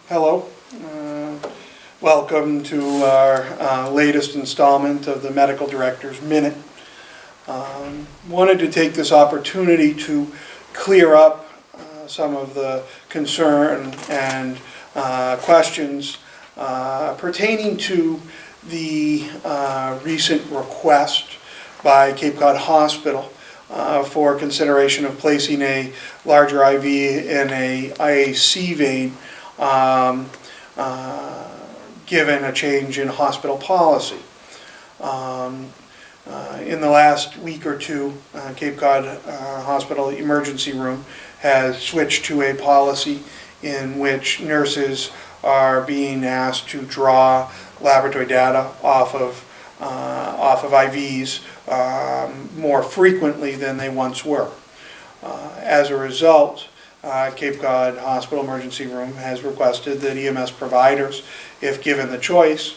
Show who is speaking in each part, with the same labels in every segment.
Speaker 1: Hello. Welcome to our latest installment of the Medical Director's Minute. Wanted to take this opportunity to clear up some of the concern and questions pertaining to the recent request by Cape Cod Hospital for consideration of placing a larger IV in a IAC vein given a change in hospital policy. In the last week or two, Cape Cod Hospital emergency room has switched to a policy in which nurses are being asked to draw laboratory data off of IVs more frequently than they once were. As a result, Cape Cod Hospital Emergency Room has requested that EMS providers, if given the choice,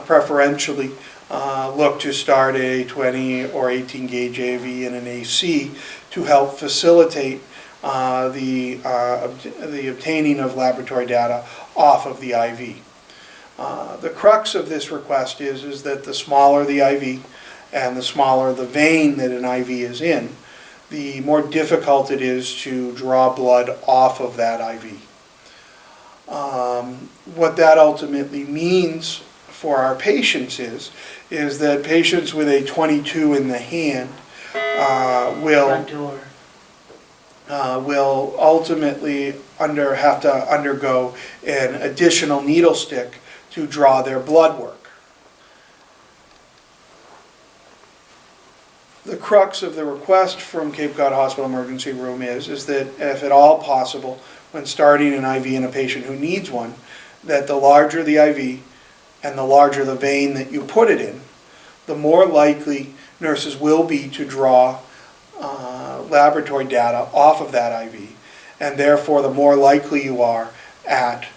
Speaker 1: preferentially look to start a 20 or 18 gauge AV in an AC to help facilitate the obtaining of laboratory data off of the IV. The crux of this request is that the smaller the IV and the smaller the vein that an IV is in, the more difficult it is to draw blood off of that IV. What that ultimately means for our patients is that patients with a 22 in the hand will ultimately have to undergo an additional needle stick to draw their blood work. The crux of the request from Cape Cod Hospital Emergency Room is that, if at all possible, when starting an IV in a patient who needs one, that the larger the IV and the larger the vein that you put it in, the more likely nurses will be to draw laboratory data off of that IV, and therefore the more likely you are at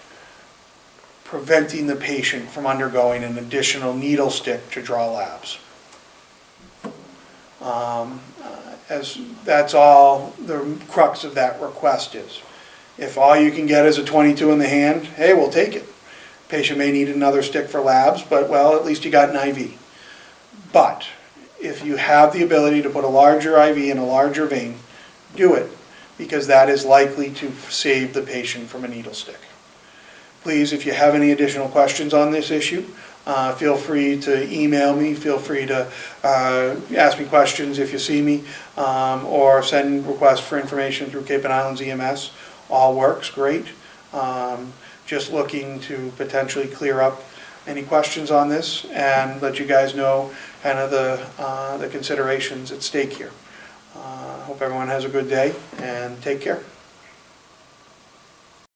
Speaker 1: preventing the patient from undergoing an additional needle stick to draw labs. As that's all the crux of that request is. If all you can get is a 22 in the hand, hey, we'll take it. Patient may need another stick for labs, but well, at least you got an IV. But if you have the ability to put a larger IV in a larger vein, do it, because that is likely to save the patient from a needle stick. Please, if you have any additional questions on this issue, feel free to email me, feel free to ask me questions if you see me, or send requests for information through Cape and Islands EMS. All works great. Just looking to potentially clear up any questions on this and let you guys know kind of the considerations at stake here. Hope everyone has a good day and take care.